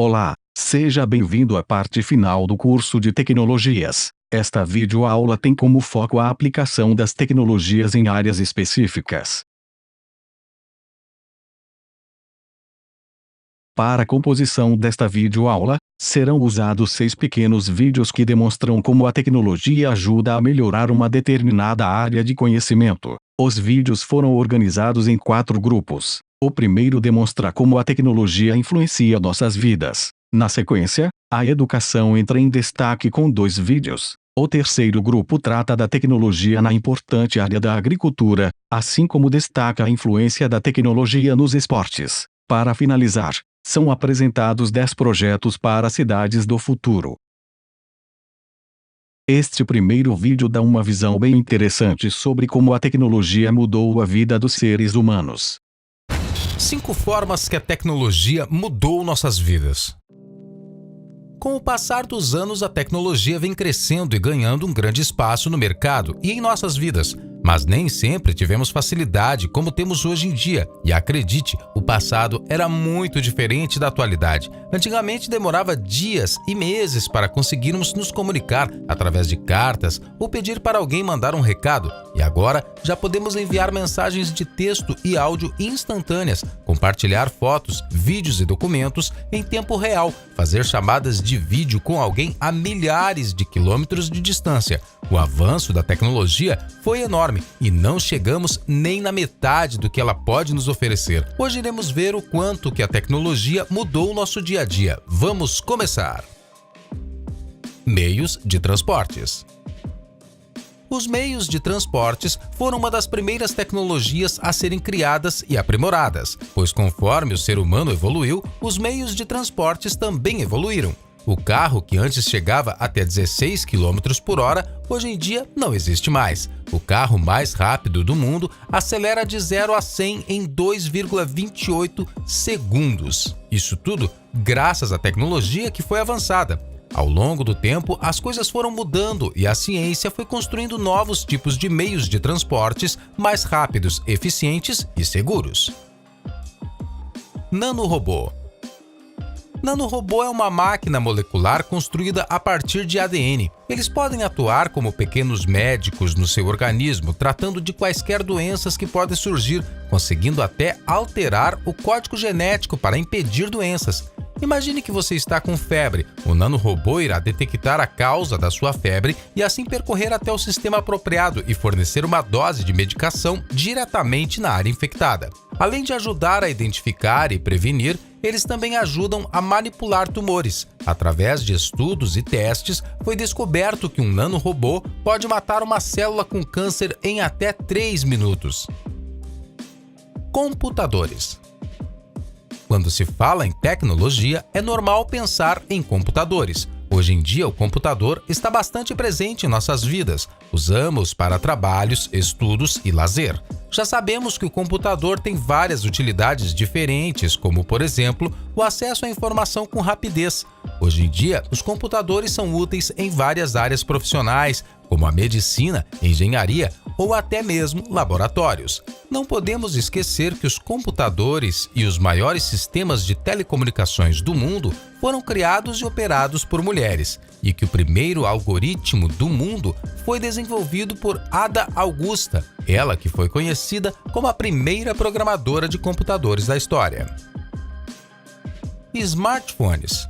Olá, seja bem-vindo à parte final do curso de tecnologias. Esta videoaula tem como foco a aplicação das tecnologias em áreas específicas. Para a composição desta videoaula, serão usados 6 pequenos vídeos que demonstram como a tecnologia ajuda a melhorar uma determinada área de conhecimento. Os vídeos foram organizados em 4 grupos. O primeiro demonstra como a tecnologia influencia nossas vidas. Na sequência, a educação entra em destaque com 2 vídeos. O terceiro grupo trata da tecnologia na importante área da agricultura, assim como destaca a influência da tecnologia nos esportes. Para finalizar, são apresentados 10 projetos para cidades do futuro. Este primeiro vídeo dá uma visão bem interessante sobre como a tecnologia mudou a vida dos seres humanos. 5 formas que a tecnologia mudou nossas vidas. Com o passar dos anos, a tecnologia vem crescendo e ganhando um grande espaço no mercado e em nossas vidas. Mas nem sempre tivemos facilidade como temos hoje em dia. E acredite, o passado era muito diferente da atualidade. Antigamente demorava dias e meses para conseguirmos nos comunicar através de cartas ou pedir para alguém mandar um recado. E agora já podemos enviar mensagens de texto e áudio instantâneas, compartilhar fotos, vídeos e documentos em tempo real, fazer chamadas de vídeo com alguém a milhares de quilômetros de distância. O avanço da tecnologia foi enorme e não chegamos nem na metade do que ela pode nos oferecer. Hoje iremos ver o quanto que a tecnologia mudou o nosso dia a dia. Vamos começar! Meios de transportes. Os meios de transportes foram uma das primeiras tecnologias a serem criadas e aprimoradas, pois conforme o ser humano evoluiu, os meios de transportes também evoluíram. O carro, que antes chegava até 16 km por hora, hoje em dia não existe mais. O carro mais rápido do mundo acelera de 0 a 100 em 2,28 segundos. Isso tudo graças à tecnologia que foi avançada. Ao longo do tempo, as coisas foram mudando e a ciência foi construindo novos tipos de meios de transportes mais rápidos, eficientes e seguros. Nanorobô. Nanorobô é uma máquina molecular construída a partir de ADN. Eles podem atuar como pequenos médicos no seu organismo, tratando de quaisquer doenças que podem surgir, conseguindo até alterar o código genético para impedir doenças. Imagine que você está com febre. O nanorobô irá detectar a causa da sua febre e assim percorrer até o sistema apropriado e fornecer uma dose de medicação diretamente na área infectada. Além de ajudar a identificar e prevenir, eles também ajudam a manipular tumores. Através de estudos e testes, foi descoberto que um nanorobô pode matar uma célula com câncer em até 3 minutos. Computadores. Quando se fala em tecnologia, é normal pensar em computadores. Hoje em dia, o computador está bastante presente em nossas vidas. Usamos para trabalhos, estudos e lazer. Já sabemos que o computador tem várias utilidades diferentes, como, por exemplo, o acesso à informação com rapidez. Hoje em dia, os computadores são úteis em várias áreas profissionais, como a medicina, engenharia ou até mesmo laboratórios. Não podemos esquecer que os computadores e os maiores sistemas de telecomunicações do mundo foram criados e operados por mulheres, e que o primeiro algoritmo do mundo foi desenvolvido por Ada Augusta, ela que foi conhecida como a primeira programadora de computadores da história. Smartphones.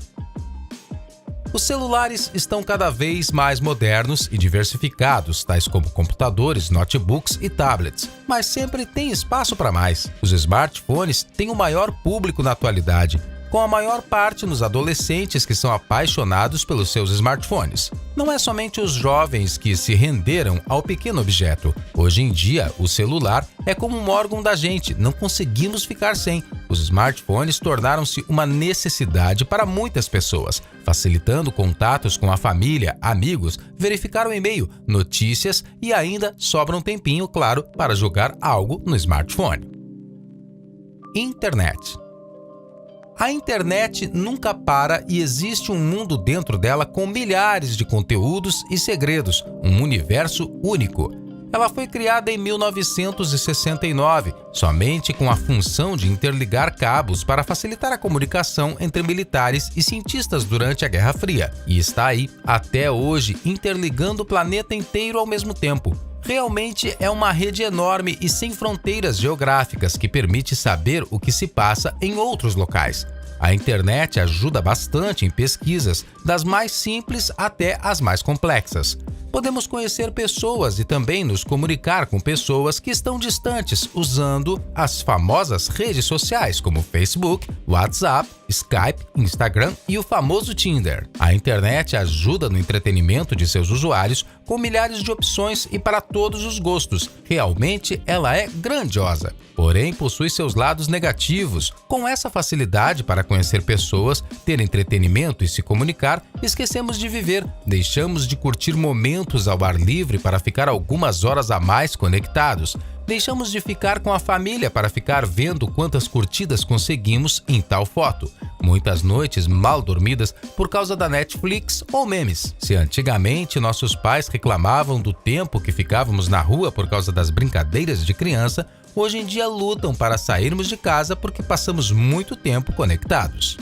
Os celulares estão cada vez mais modernos e diversificados, tais como computadores, notebooks e tablets, mas sempre tem espaço para mais. Os smartphones têm o maior público na atualidade, com a maior parte nos adolescentes que são apaixonados pelos seus smartphones. Não é somente os jovens que se renderam ao pequeno objeto. Hoje em dia, o celular é como um órgão da gente, não conseguimos ficar sem. Os smartphones tornaram-se uma necessidade para muitas pessoas, facilitando contatos com a família, amigos, verificar o e-mail, notícias e ainda sobra um tempinho, claro, para jogar algo no smartphone. Internet. A internet nunca para e existe um mundo dentro dela com milhares de conteúdos e segredos, um universo único. Ela foi criada em 1969, somente com a função de interligar cabos para facilitar a comunicação entre militares e cientistas durante a Guerra Fria, e está aí até hoje interligando o planeta inteiro ao mesmo tempo. Realmente é uma rede enorme e sem fronteiras geográficas que permite saber o que se passa em outros locais. A internet ajuda bastante em pesquisas, das mais simples até as mais complexas. Podemos conhecer pessoas e também nos comunicar com pessoas que estão distantes usando as famosas redes sociais como Facebook, WhatsApp, Skype, Instagram e o famoso Tinder. A internet ajuda no entretenimento de seus usuários com milhares de opções e para todos os gostos. Realmente ela é grandiosa. Porém, possui seus lados negativos. Com essa facilidade para conhecer pessoas, ter entretenimento e se comunicar, esquecemos de viver, deixamos de curtir momentos ao ar livre para ficar algumas horas a mais conectados. Deixamos de ficar com a família para ficar vendo quantas curtidas conseguimos em tal foto. Muitas noites mal dormidas por causa da Netflix ou memes. Se antigamente nossos pais reclamavam do tempo que ficávamos na rua por causa das brincadeiras de criança, hoje em dia lutam para sairmos de casa porque passamos muito tempo conectados.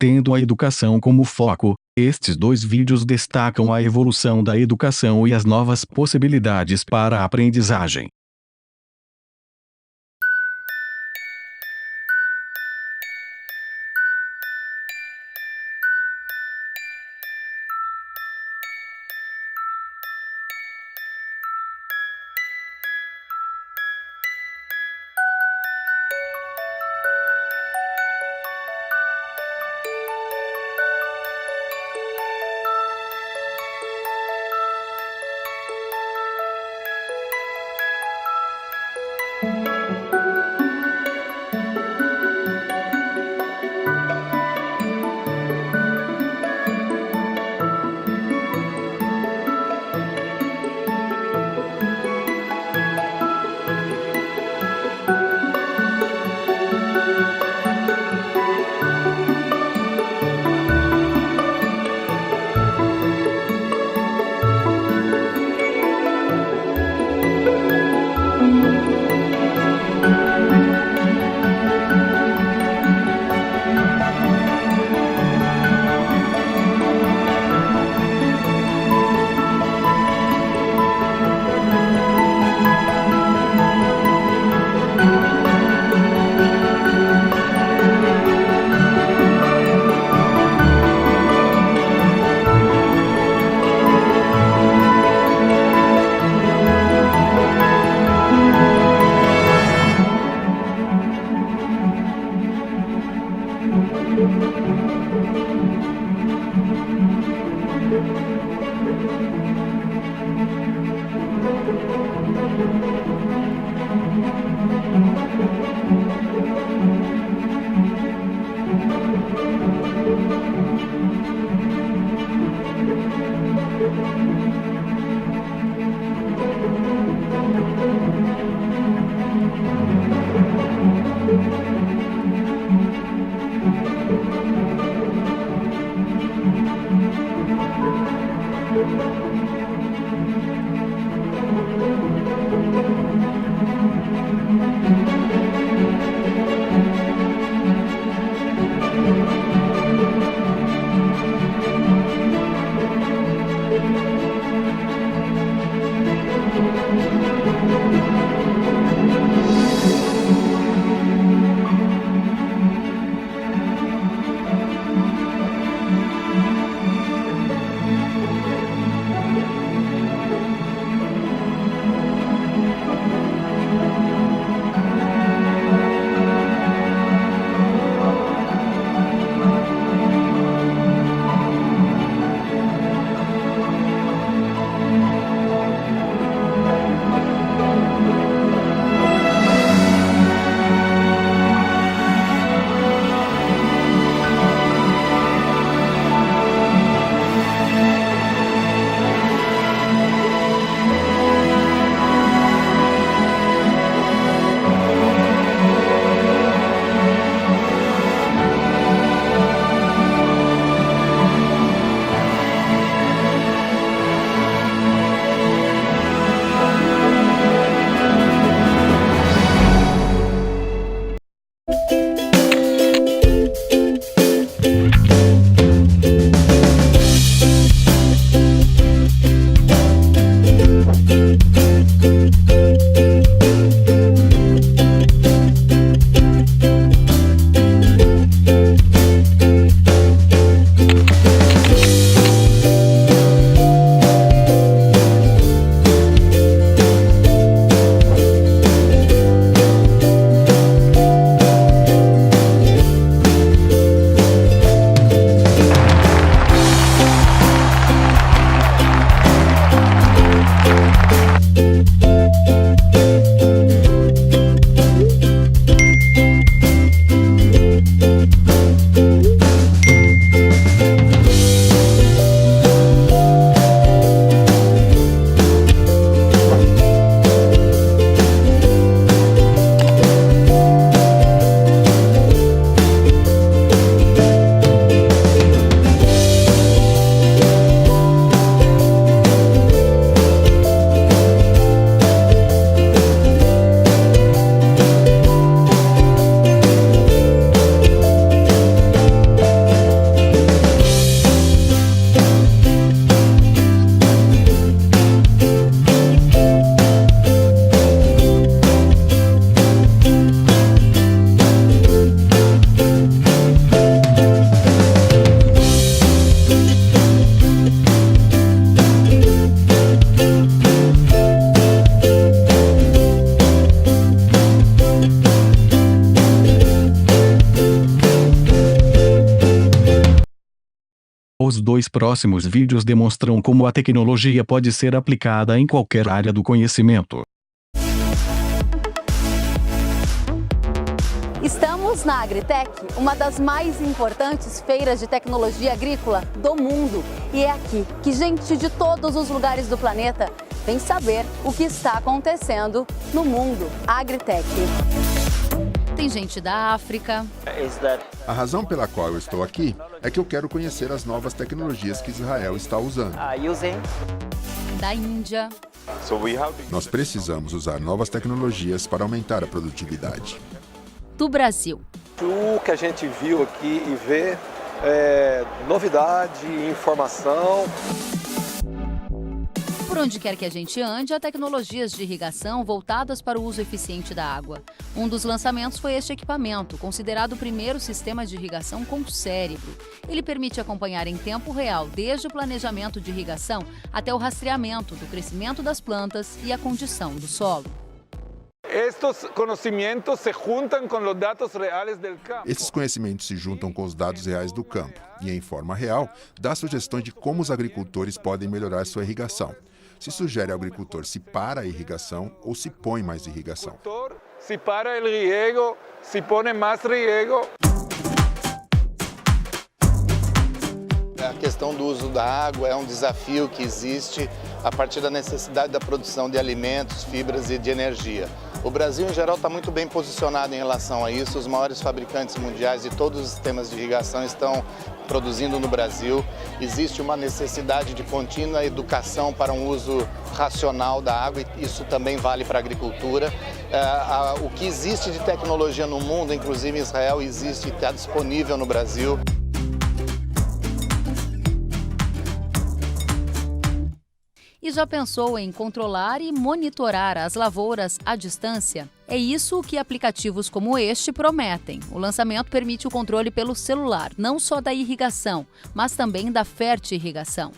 Tendo a educação como foco, estes dois vídeos destacam a evolução da educação e as novas possibilidades para a aprendizagem. Os 2 próximos vídeos demonstram como a tecnologia pode ser aplicada em qualquer área do conhecimento. Estamos na Agritech, uma das mais importantes feiras de tecnologia agrícola do mundo. E é aqui que gente de todos os lugares do planeta vem saber o que está acontecendo no mundo Agritech. Tem gente da África. A razão pela qual eu estou aqui é que eu quero conhecer as novas tecnologias que Israel está usando. Da Índia. Nós precisamos usar novas tecnologias para aumentar a produtividade. Do Brasil. O que a gente viu aqui e vê é novidade, informação. Por onde quer que a gente ande, há tecnologias de irrigação voltadas para o uso eficiente da água. Um dos lançamentos foi este equipamento, considerado o primeiro sistema de irrigação com cérebro. Ele permite acompanhar em tempo real, desde o planejamento de irrigação até o rastreamento do crescimento das plantas e a condição do solo. Esses conhecimentos se juntam com os dados reais do campo e, em forma real, dá sugestões de como os agricultores podem melhorar sua irrigação. Se sugere ao agricultor se para a irrigação ou se põe mais irrigação. Se para o riego, se põe mais riego. A questão do uso da água é um desafio que existe a partir da necessidade da produção de alimentos, fibras e de energia. O Brasil, em geral, está muito bem posicionado em relação a isso. Os maiores fabricantes mundiais de todos os sistemas de irrigação estão produzindo no Brasil. Existe uma necessidade de contínua educação para um uso racional da água e isso também vale para a agricultura. O que existe de tecnologia no mundo, inclusive em Israel, existe e está disponível no Brasil. E já pensou em controlar e monitorar as lavouras à distância? É isso que aplicativos como este prometem. O lançamento permite o controle pelo celular, não só da irrigação, mas também da fertirrigação.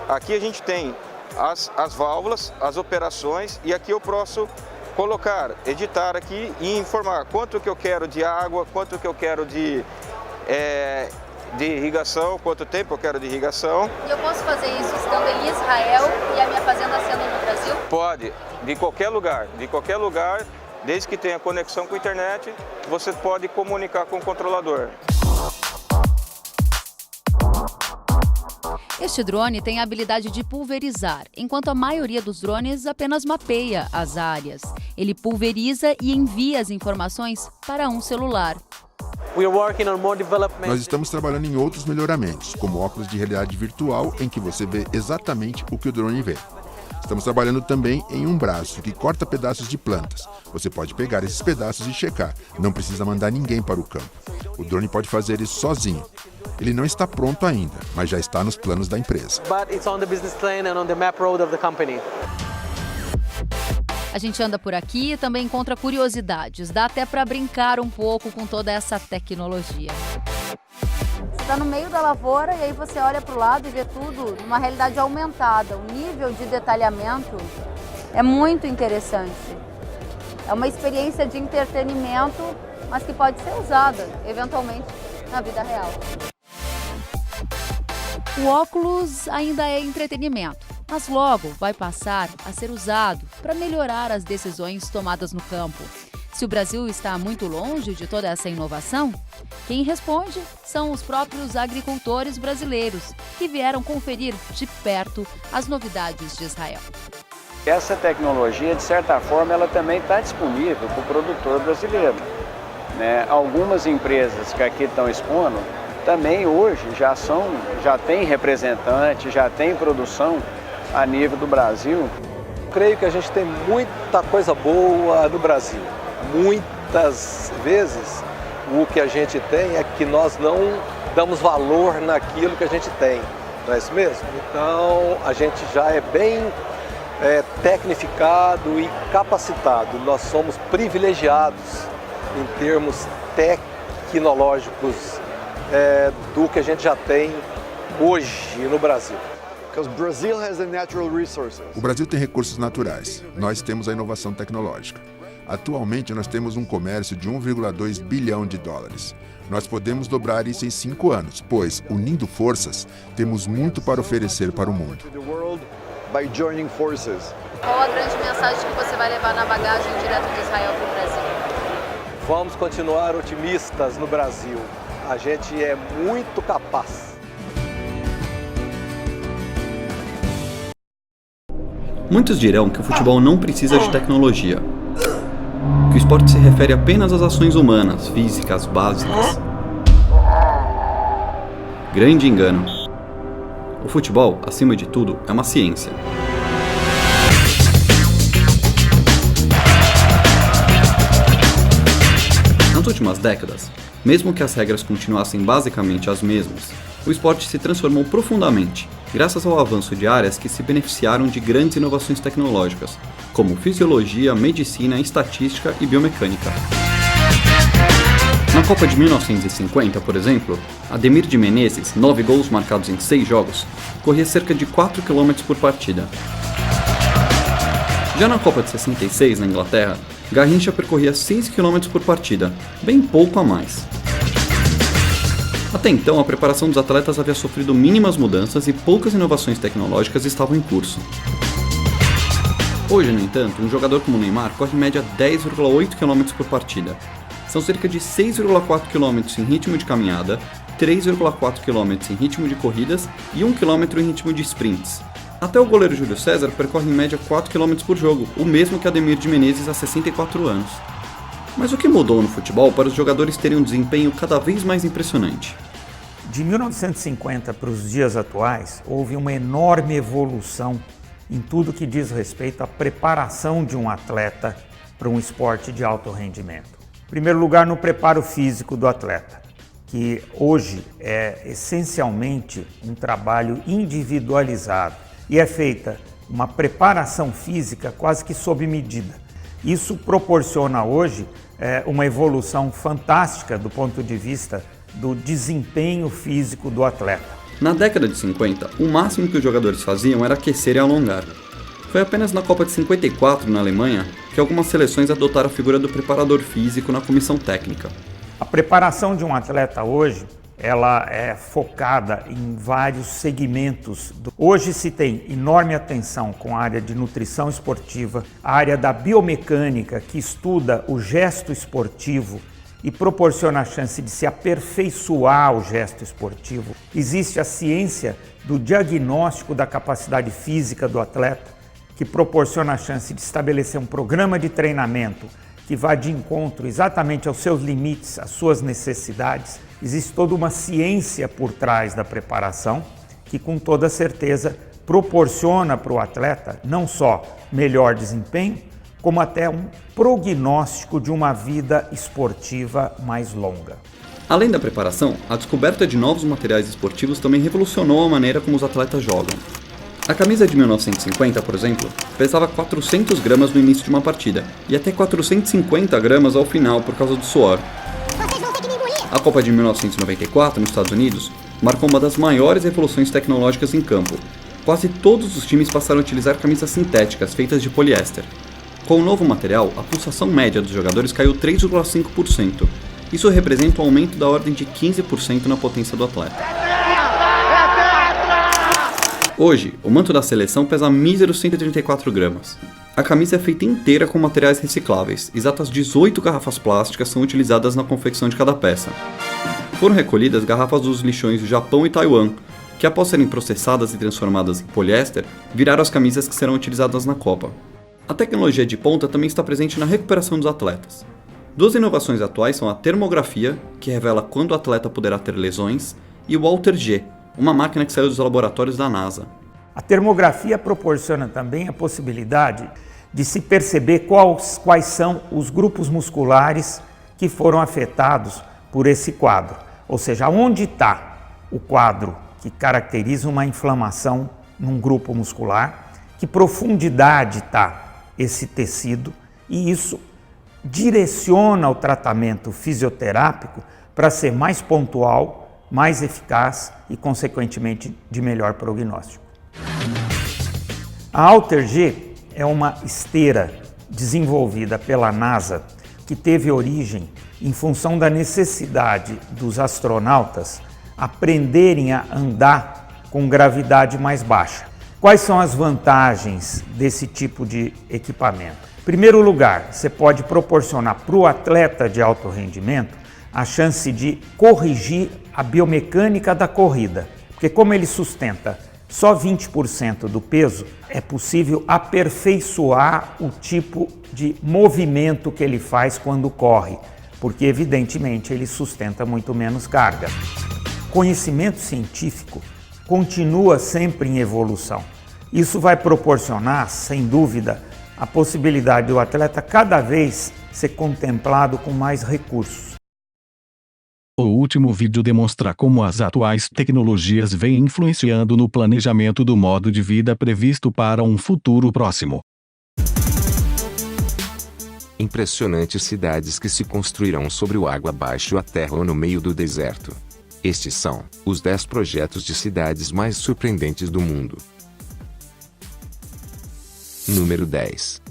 Aqui a gente tem as válvulas, as operações e aqui eu posso colocar, editar aqui e informar quanto que eu quero de água, quanto que eu quero de irrigação, quanto tempo eu quero de irrigação. E eu posso fazer isso estando em Israel e a minha fazenda sendo no Brasil? Pode, de qualquer lugar, desde que tenha conexão com a internet, você pode comunicar com o controlador. Este drone tem a habilidade de pulverizar, enquanto a maioria dos drones apenas mapeia as áreas. Ele pulveriza e envia as informações para um celular. Nós estamos trabalhando em outros melhoramentos, como óculos de realidade virtual, em que você vê exatamente o que o drone vê. Estamos trabalhando também em um braço que corta pedaços de plantas. Você pode pegar esses pedaços e checar. Não precisa mandar ninguém para o campo. O drone pode fazer isso sozinho. Ele não está pronto ainda, mas já está nos planos da empresa. A gente anda por aqui e também encontra curiosidades. Dá até para brincar um pouco com toda essa tecnologia. Você está no meio da lavoura e aí você olha para o lado e vê tudo numa realidade aumentada. O nível de detalhamento é muito interessante. É uma experiência de entretenimento, mas que pode ser usada, eventualmente, na vida real. O óculos ainda é entretenimento, mas logo vai passar a ser usado para melhorar as decisões tomadas no campo. Se o Brasil está muito longe de toda essa inovação, quem responde são os próprios agricultores brasileiros, que vieram conferir de perto as novidades de Israel. Essa tecnologia, de certa forma, ela também está disponível para o produtor brasileiro, né? Algumas empresas que aqui estão expondo, também hoje já tem representante, já tem produção a nível do Brasil. Creio que a gente tem muita coisa boa no Brasil. Muitas vezes o que a gente tem é que nós não damos valor naquilo que a gente tem, não é isso mesmo? Então a gente já é bem tecnificado e capacitado. Nós somos privilegiados em termos tecnológicos do que a gente já tem hoje no Brasil. O Brasil tem recursos naturais, nós temos a inovação tecnológica. Atualmente, nós temos um comércio de 1,2 bilhão de dólares. Nós podemos dobrar isso em 5 anos, pois, unindo forças, temos muito para oferecer para o mundo. Qual a grande mensagem que você vai levar na bagagem direto de Israel para o Brasil? Vamos continuar otimistas no Brasil. A gente é muito capaz. Muitos dirão que o futebol não precisa de tecnologia, que o esporte se refere apenas às ações humanas, físicas, básicas. Grande engano. O futebol, acima de tudo, é uma ciência. Nas últimas décadas, mesmo que as regras continuassem basicamente as mesmas, o esporte se transformou profundamente, graças ao avanço de áreas que se beneficiaram de grandes inovações tecnológicas, como fisiologia, medicina, estatística e biomecânica. Na Copa de 1950, por exemplo, Ademir de Menezes, 9 gols marcados em 6 jogos, corria cerca de 4 km por partida. Já na Copa de 66, na Inglaterra, Garrincha percorria 6 km por partida, bem pouco a mais. Até então, a preparação dos atletas havia sofrido mínimas mudanças e poucas inovações tecnológicas estavam em curso. Hoje, no entanto, um jogador como Neymar corre em média 10,8 km por partida. São cerca de 6,4 km em ritmo de caminhada, 3,4 km em ritmo de corridas e 1 km em ritmo de sprints. Até o goleiro Júlio César percorre em média 4 km por jogo, o mesmo que Ademir de Menezes há 64 anos. Mas o que mudou no futebol para os jogadores terem um desempenho cada vez mais impressionante? De 1950 para os dias atuais, houve uma enorme evolução em tudo que diz respeito à preparação de um atleta para um esporte de alto rendimento. Em primeiro lugar, no preparo físico do atleta, que hoje é essencialmente um trabalho individualizado e é feita uma preparação física quase que sob medida. Isso proporciona hoje uma evolução fantástica do ponto de vista do desempenho físico do atleta. Na década de 50, o máximo que os jogadores faziam era aquecer e alongar. Foi apenas na Copa de 54, na Alemanha, que algumas seleções adotaram a figura do preparador físico na comissão técnica. A preparação de um atleta hoje, ela é focada em vários segmentos. Hoje se tem enorme atenção com a área de nutrição esportiva, a área da biomecânica, que estuda o gesto esportivo e proporciona a chance de se aperfeiçoar o gesto esportivo. Existe a ciência do diagnóstico da capacidade física do atleta, que proporciona a chance de estabelecer um programa de treinamento que vá de encontro exatamente aos seus limites, às suas necessidades. Existe toda uma ciência por trás da preparação que, com toda certeza, proporciona para o atleta não só melhor desempenho, como até um prognóstico de uma vida esportiva mais longa. Além da preparação, a descoberta de novos materiais esportivos também revolucionou a maneira como os atletas jogam. A camisa de 1950, por exemplo, pesava 400 gramas no início de uma partida e até 450 gramas ao final por causa do suor. A Copa de 1994, nos Estados Unidos, marcou uma das maiores revoluções tecnológicas em campo. Quase todos os times passaram a utilizar camisas sintéticas feitas de poliéster. Com o novo material, a pulsação média dos jogadores caiu 3,5%. Isso representa um aumento da ordem de 15% na potência do atleta. Hoje, o manto da seleção pesa míseros 134 gramas. A camisa é feita inteira com materiais recicláveis. Exatas 18 garrafas plásticas são utilizadas na confecção de cada peça. Foram recolhidas garrafas dos lixões do Japão e Taiwan, que após serem processadas e transformadas em poliéster, viraram as camisas que serão utilizadas na Copa. A tecnologia de ponta também está presente na recuperação dos atletas. Duas inovações atuais são a termografia, que revela quando o atleta poderá ter lesões, e o Alter G, uma máquina que saiu dos laboratórios da NASA. A termografia proporciona também a possibilidade de se perceber quais são os grupos musculares que foram afetados por esse quadro. Ou seja, onde está o quadro que caracteriza uma inflamação num grupo muscular, que profundidade está esse tecido, e isso direciona o tratamento fisioterápico para ser mais pontual, mais eficaz e, consequentemente, de melhor prognóstico. A Alter G é uma esteira desenvolvida pela NASA, que teve origem em função da necessidade dos astronautas aprenderem a andar com gravidade mais baixa. Quais são as vantagens desse tipo de equipamento? Em primeiro lugar, você pode proporcionar para o atleta de alto rendimento a chance de corrigir a biomecânica da corrida, porque como ele sustenta só 20% do peso, é possível aperfeiçoar o tipo de movimento que ele faz quando corre, porque evidentemente ele sustenta muito menos carga. Conhecimento científico continua sempre em evolução. Isso vai proporcionar, sem dúvida, a possibilidade do atleta cada vez ser contemplado com mais recursos. O último vídeo demonstra como as atuais tecnologias vêm influenciando no planejamento do modo de vida previsto para um futuro próximo. Impressionantes cidades que se construirão sobre o água abaixo da terra ou no meio do deserto. Estes são os 10 projetos de cidades mais surpreendentes do mundo. Número 10.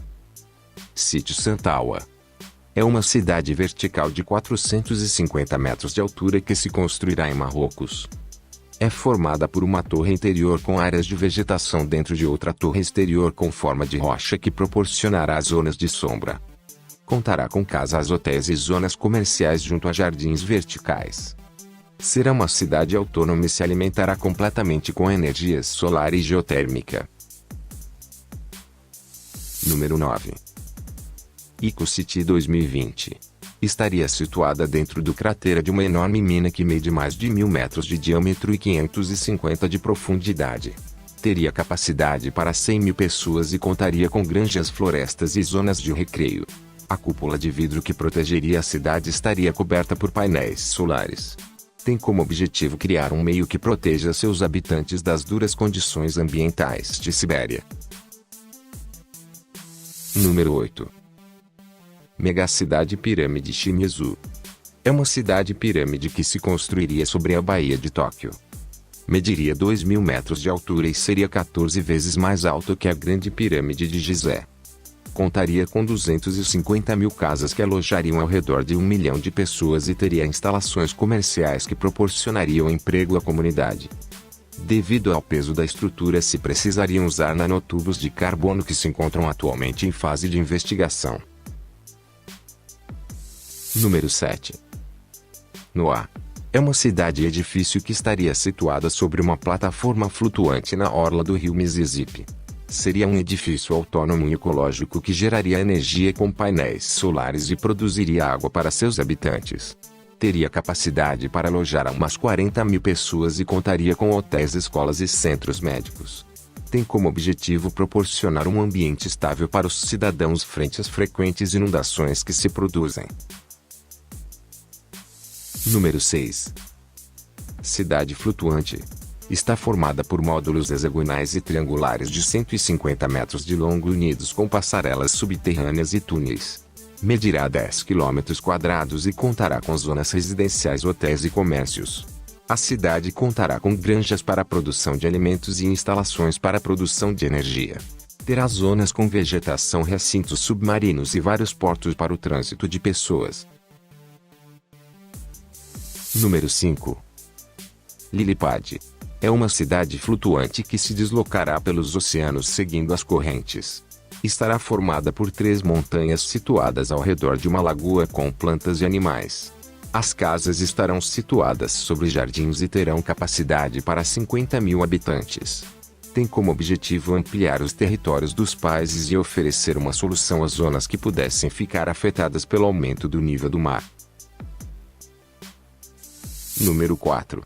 Sítio Santawa. É uma cidade vertical de 450 metros de altura que se construirá em Marrocos. É formada por uma torre interior com áreas de vegetação dentro de outra torre exterior com forma de rocha que proporcionará zonas de sombra. Contará com casas, hotéis e zonas comerciais junto a jardins verticais. Será uma cidade autônoma e se alimentará completamente com energia solar e geotérmica. Número 9. EcoCity 2020. Estaria situada dentro do cratera de uma enorme mina que mede mais de 1.000 metros de diâmetro e 550 de profundidade. Teria capacidade para 100.000 pessoas e contaria com granjas, florestas e zonas de recreio. A cúpula de vidro que protegeria a cidade estaria coberta por painéis solares. Tem como objetivo criar um meio que proteja seus habitantes das duras condições ambientais de Sibéria. Número 8. Megacidade Pirâmide Shimizu. É uma cidade pirâmide que se construiria sobre a Baía de Tóquio. Mediria 2.000 metros de altura e seria 14 vezes mais alta que a Grande Pirâmide de Gizé. Contaria com 250.000 casas que alojariam ao redor de 1 milhão de pessoas e teria instalações comerciais que proporcionariam emprego à comunidade. Devido ao peso da estrutura, se precisariam usar nanotubos de carbono que se encontram atualmente em fase de investigação. Número 7. Noá. É uma cidade e edifício que estaria situada sobre uma plataforma flutuante na orla do rio Mississippi. Seria um edifício autônomo e ecológico que geraria energia com painéis solares e produziria água para seus habitantes. Teria capacidade para alojar umas 40.000 pessoas e contaria com hotéis, escolas e centros médicos. Tem como objetivo proporcionar um ambiente estável para os cidadãos frente às frequentes inundações que se produzem. Número 6. Cidade Flutuante. Está formada por módulos hexagonais e triangulares de 150 metros de longo unidos com passarelas subterrâneas e túneis. Medirá 10 km² e contará com zonas residenciais, hotéis e comércios. A cidade contará com granjas para a produção de alimentos e instalações para a produção de energia. Terá zonas com vegetação, recintos submarinos e vários portos para o trânsito de pessoas. Número 5. Lillipad. É uma cidade flutuante que se deslocará pelos oceanos seguindo as correntes. Estará formada por 3 montanhas situadas ao redor de uma lagoa com plantas e animais. As casas estarão situadas sobre jardins e terão capacidade para 50.000 habitantes. Tem como objetivo ampliar os territórios dos países e oferecer uma solução às zonas que pudessem ficar afetadas pelo aumento do nível do mar. Número 4.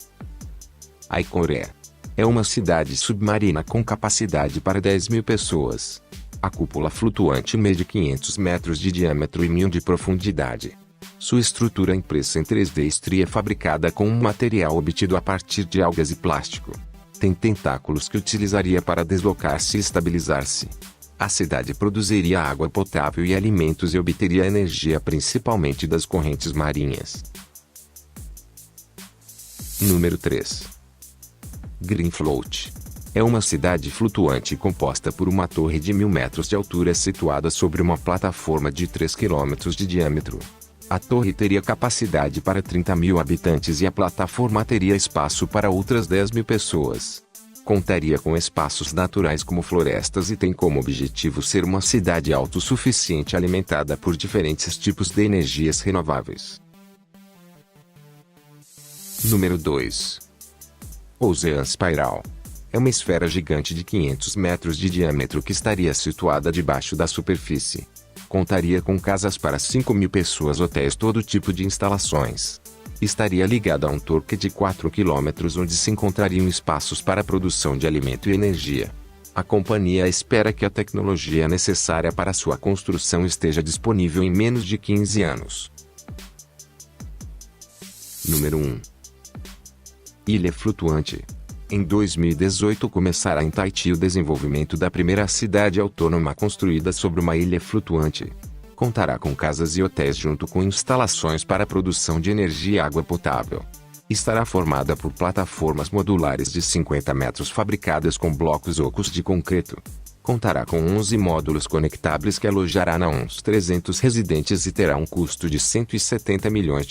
Aikoré. É uma cidade submarina com capacidade para 10.000 pessoas. A cúpula flutuante mede 500 metros de diâmetro e 1.000 de profundidade. Sua estrutura impressa em 3D estria fabricada com um material obtido a partir de algas e plástico. Tem tentáculos que utilizaria para deslocar-se e estabilizar-se. A cidade produziria água potável e alimentos e obteria energia principalmente das correntes marinhas. Número 3. Greenfloat. É uma cidade flutuante composta por uma torre de 1.000 metros de altura situada sobre uma plataforma de 3 quilômetros de diâmetro. A torre teria capacidade para 30.000 habitantes e a plataforma teria espaço para outras 10.000 pessoas. Contaria com espaços naturais como florestas e tem como objetivo ser uma cidade autossuficiente alimentada por diferentes tipos de energias renováveis. Número 2. Ocean Spiral. É uma esfera gigante de 500 metros de diâmetro que estaria situada debaixo da superfície. Contaria com casas para 5.000 pessoas, hotéis, todo tipo de instalações. Estaria ligada a um torque de 4 km onde se encontrariam espaços para a produção de alimento e energia. A companhia espera que a tecnologia necessária para sua construção esteja disponível em menos de 15 anos. Número 1. Ilha Flutuante. Em 2018 começará em Tahiti o desenvolvimento da primeira cidade autônoma construída sobre uma ilha flutuante. Contará com casas e hotéis junto com instalações para a produção de energia e água potável. Estará formada por plataformas modulares de 50 metros fabricadas com blocos ocos de concreto. Contará com 11 módulos conectáveis que alojará uns 300 residentes e terá um custo de US$ 170 milhões.